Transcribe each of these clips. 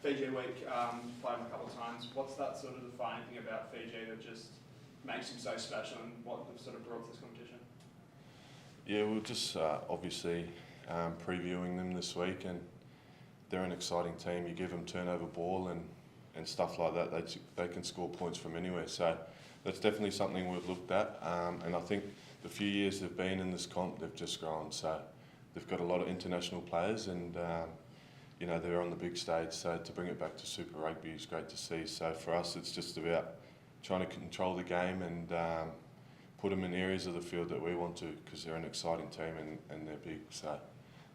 Fiji week, played them a couple of times. What's that sort of defining thing about Fiji that just makes them so special, and what they've sort of brought to this competition? Yeah, we're just obviously previewing them this week, and they're an exciting team. You give them turnover ball and stuff like that, they can score points from anywhere. So that's definitely something we've looked at, and I think the few years they've been in this comp, they've just grown. So they've got a lot of international players, and you know, they're on the big stage. So to bring it back to Super Rugby is great to see. So for us, it's just about trying to control the game and put them in areas of the field that we want to, because they're an exciting team and they're big. So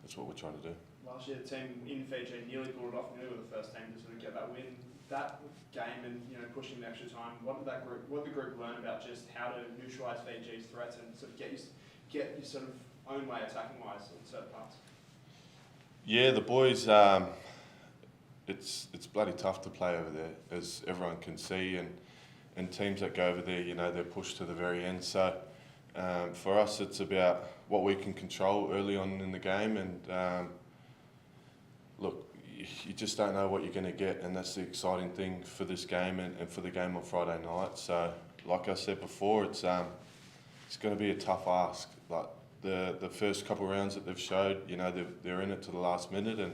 that's what we're trying to do. Last year, the team in Fiji nearly pulled it off, nearly were the first team to sort of get that win. That game and pushing the extra time. What did the group learn about just how to neutralise Fiji's threats and sort of get your sort of own way attacking wise in certain parts? Yeah, the boys. It's bloody tough to play over there, as everyone can see, and teams that go over there, they're pushed to the very end. So for us, it's about what we can control early on in the game, and look, you just don't know what you're going to get, and that's the exciting thing for this game and for the game on Friday night. So, like I said before, it's going to be a tough ask. Like the first couple of rounds that they've showed, they're in it to the last minute, and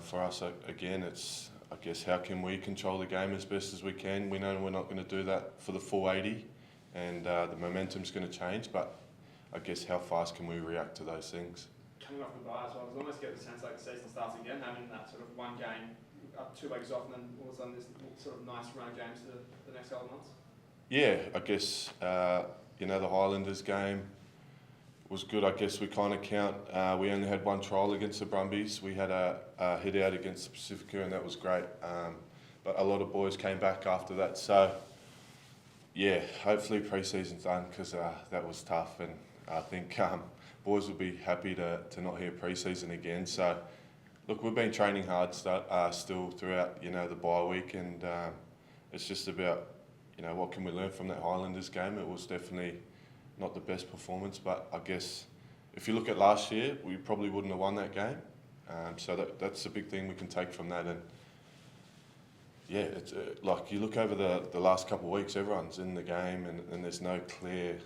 for us again, it's, I guess, how can we control the game as best as we can? We know we're not going to do that for the full 80, and the momentum's going to change, but I guess how fast can we react to those things? Coming off the bye as well, I almost get the sense like the season starts again, having that sort of one game, 2 weeks off, and then all of a sudden this sort of nice run of games to the next couple of months. Yeah, I guess, the Highlanders game was good. I guess we kind of count, we only had one trial against the Brumbies. We had a hit out against the Pacifica, and that was great. But a lot of boys came back after that. So, yeah, hopefully pre-season's done, because that was tough, and I think boys will be happy to not hear pre-season again. So, look, we've been training hard still throughout, the bye week, and it's just about, what can we learn from that Highlanders game. It was definitely not the best performance, but I guess if you look at last year, we probably wouldn't have won that game. So that's a big thing we can take from that. And yeah, it's like you look over the last couple of weeks, everyone's in the game, and there's no clear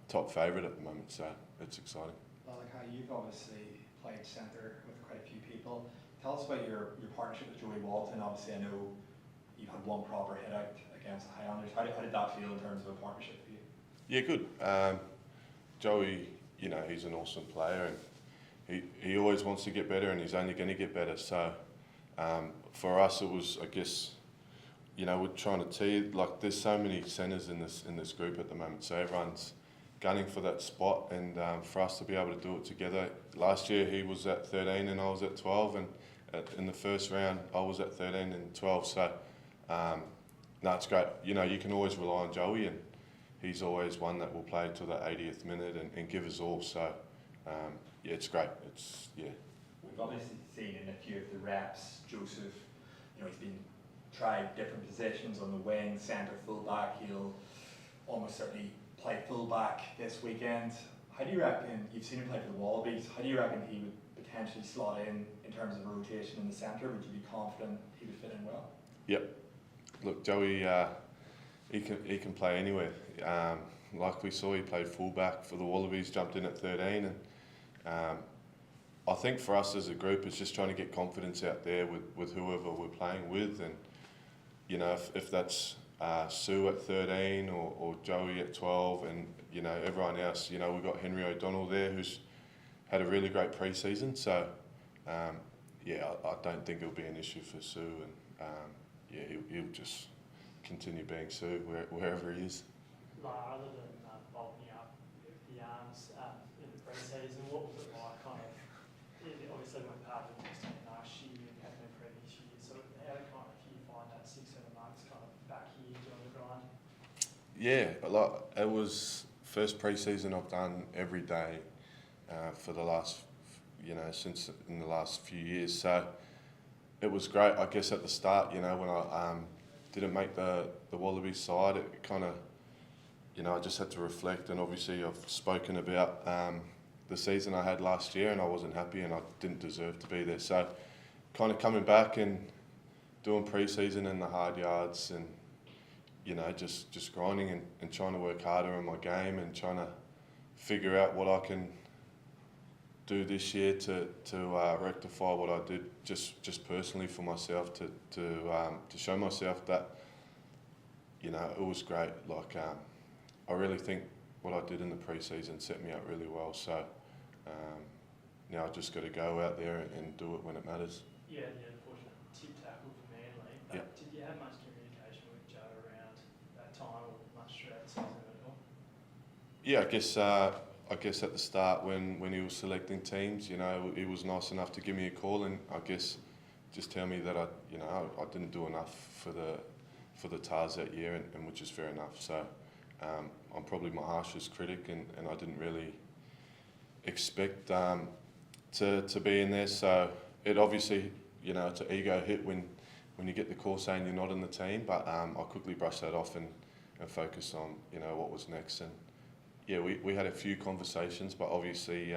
top favourite at the moment, so it's exciting. Lalakai, you've obviously played centre with quite a few people. Tell us about your partnership with Joey Walton. Obviously, I know you've had one proper hit out against the Highlanders. How did that feel in terms of a partnership for you? Yeah, good. Joey, he's an awesome player, and he always wants to get better, and he's only going to get better. So for us, it was, I guess, we're trying to tee, like, there's so many centres in this group at the moment, so everyone's gunning for that spot, and for us to be able to do it together. Last year he was at 13 and I was at 12, and in the first round I was at 13 and 12, so no, it's great. You can always rely on Joey, and he's always one that will play till the 80th minute and give us all, so yeah, it's great. We've obviously seen in a few of the reps, Joseph, he's been tried different positions on the wing, centre, full-back. He'll almost certainly play full-back this weekend. How do you reckon, you've seen him play for the Wallabies, how do you reckon he would potentially slot in terms of rotation in the centre? Would you be confident he would fit in well? Yep. Look, Joey, he can play anywhere. Like we saw, he played full-back for the Wallabies, jumped in at 13, and I think for us as a group, it's just trying to get confidence out there with whoever we're playing with, and if that's Sue at 13 or Joey at 12, and everyone else. We've got Henry O'Donnell there, who's had a really great pre-season. So yeah, I don't think it'll be an issue for Sue, and yeah, he'll just continue being Sue wherever he is. Other than bulking up the arms in the pre-season, what was it like? It obviously went part of the next team last year and had been previous years. So how do you find that 6-7 months back here doing the grind? Yeah, it was first pre-season I've done every day for the last, since in the last few years. So it was great. I guess at the start, when I didn't make the Wallabies side, it kind of, I just had to reflect, and obviously I've spoken about the season I had last year, and I wasn't happy, and I didn't deserve to be there. So kind of coming back and doing pre-season and the hard yards and, you know, just grinding and trying to work harder on my game and trying to figure out what I can do this year to rectify what I did just personally for myself to show myself that, you know, it was great. Like, I really think what I did in the pre-season set me up really well. So now I just got to go out there and do it when it matters. Yeah, the unfortunate tip tackle for Manly. But Yep. did you have much communication with Joe around that time or much throughout the season at all? Yeah, I guess at the start when he was selecting teams, you know, he was nice enough to give me a call and I guess just tell me that I didn't do enough for the Tars that year, and which is fair enough. So I'm probably my harshest critic, and I didn't really expect to be in there. So it obviously, you know, it's an ego hit when you get the call saying you're not in the team. But I quickly brushed that off and focused on, you know, what was next. And yeah, we had a few conversations, but obviously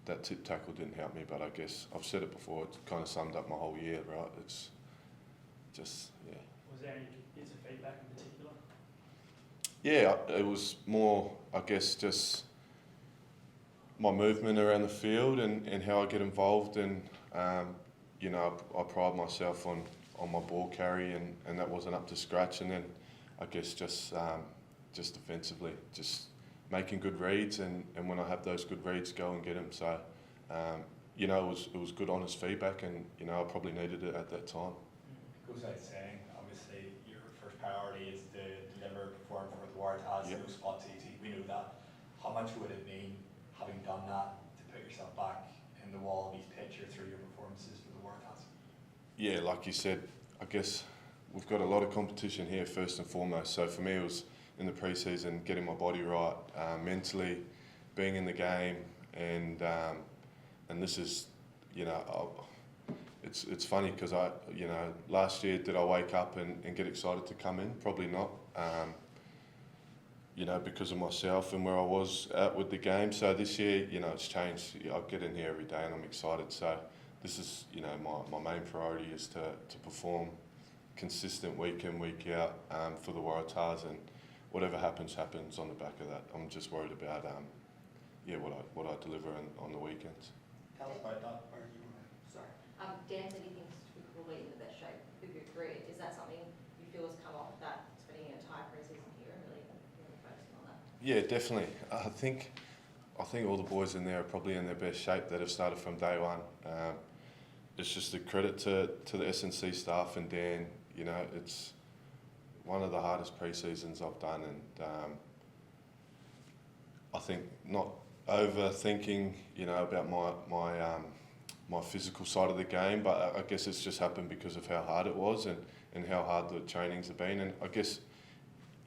that tip tackle didn't help me. But I guess I've said it before, it kind of summed up my whole year, right? It's just, yeah. Was there any bits of feedback in particular? Yeah, it was more, I guess, just my movement around the field and how I get involved. And, you know, I pride myself on my ball carry and that wasn't up to scratch. And then I guess just defensively, just making good reads and when I have those good reads, go and get them. So, you know, it was good honest feedback and, you know, I probably needed it at that time. It goes without saying, obviously, your first priority is to deliver, perform for the Waratahs. Yep. No spot's easy, we know that. How much would it mean, having done that, to put yourself back in the Wallabies picture through your performances for the Waratahs? Yeah, like you said, I guess we've got a lot of competition here first and foremost. So for me, it was in the pre-season, getting my body right, mentally, being in the game, and this is, you know, it's funny because you know, last year did I wake up and get excited to come in? Probably not. You know, because of myself and where I was at with the game. So this year, you know, it's changed. I get in here every day and I'm excited. So this is, you know, my main priority is to perform consistent week in, week out for the Waratahs, and whatever happens on the back of that. I'm just worried about what I deliver on the weekends. Tell us about that. Sorry. Dan said he thinks we're probably in the best shape of your career. Is that something you feel has come off that spending an entire pre-season here and really focusing on that? Yeah, definitely. I think all the boys in there are probably in their best shape that have started from day one. It's just a credit to the S&C staff and Dan. You know, it's one of the hardest pre-seasons I've done, and I think not overthinking, you know, about my physical side of the game, but I guess it's just happened because of how hard it was and how hard the trainings have been. And I guess,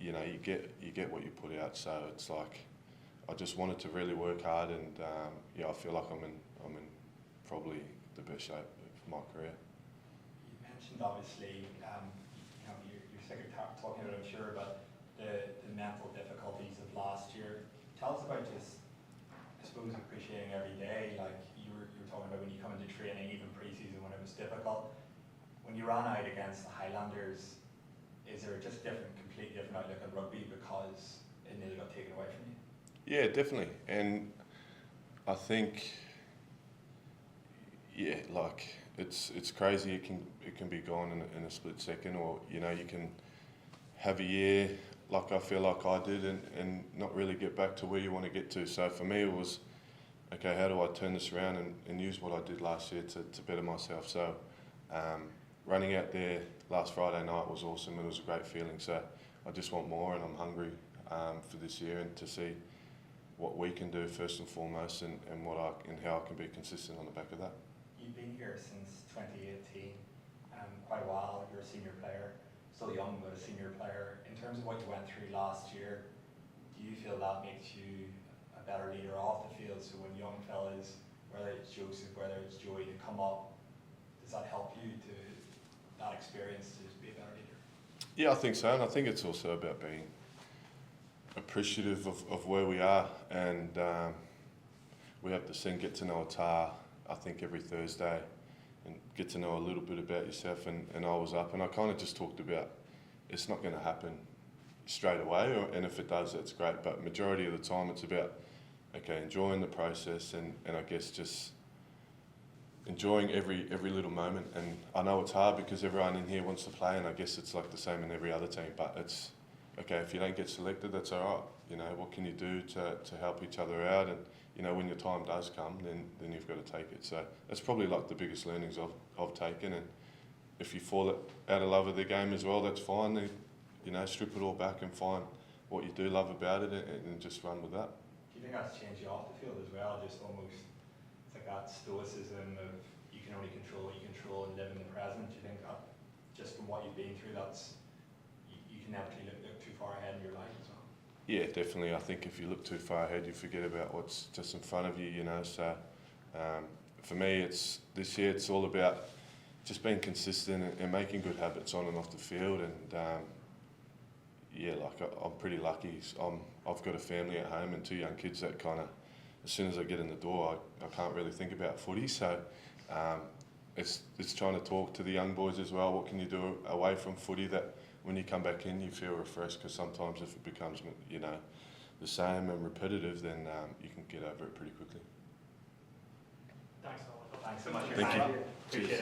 you know, you get what you put out. So it's like I just wanted to really work hard, and I feel like I'm in probably the best shape of my career. You mentioned obviously, you know, you're sick of talking about it, I'm sure, but the mental difficulties of last year. Tell us about just, I suppose, appreciating every day. Like you were talking about when you come into training, even pre-season when it was difficult. When you ran out against the Highlanders, is there just completely different outlook on rugby because it nearly got taken away from you? Yeah, definitely. And I think, yeah, like it's crazy. It can be gone in a split second, or you know, you can have a year like I feel like I did and not really get back to where you want to get to. So for me, it was, okay, how do I turn this around and use what I did last year to better myself? So running out there last Friday night was awesome. It was a great feeling. So I just want more, and I'm hungry for this year and to see what we can do first and foremost, and how I can be consistent on the back of that. You've been here since 2018, quite a while. You're a senior player, still young, but a senior player. In terms of what you went through last year, do you feel that makes you a better leader off the field? So when young fellas, whether it's Joseph, whether it's Joey, to come up, does that help you to that experience to just be a better leader? Yeah, I think so, and I think it's also about being appreciative of where we are, and we have to get to know a tar, I think, every Thursday, get to know a little bit about yourself. And I was up, and I kind of just talked about it's not going to happen straight away, and if it does, that's great. But majority of the time, it's about enjoying the process, and I guess just enjoying every little moment. And I know it's hard because everyone in here wants to play, and I guess it's like the same in every other team. But it's okay if you don't get selected, that's all right. You know, what can you do to help each other out? And you know, when your time does come, then you've got to take it. So that's probably like the biggest learnings I've taken. And if you fall out of love with the game as well, that's fine. Then, you know, strip it all back and find what you do love about it, and just run with that. Do you think that's changed you off the field as well? Just almost, it's like that stoicism of you can only control what you control and live in the present. Do you think that just from what you've been through, that's you can never look too far ahead in your life as well? Yeah, definitely. I think if you look too far ahead, you forget about what's just in front of you, you know. So for me, this year it's all about just being consistent and making good habits on and off the field. And yeah, like I'm pretty lucky. I've got a family at home and 2 young kids that kind of, as soon as I get in the door, I can't really think about footy. So it's trying to talk to the young boys as well. What can you do away from footy that when you come back in you feel refreshed? Because sometimes if it becomes, you know, the same and repetitive, then you can get over it pretty quickly. Thanks, Oliver. Thanks so much for your Thank time. you. Appreciate it.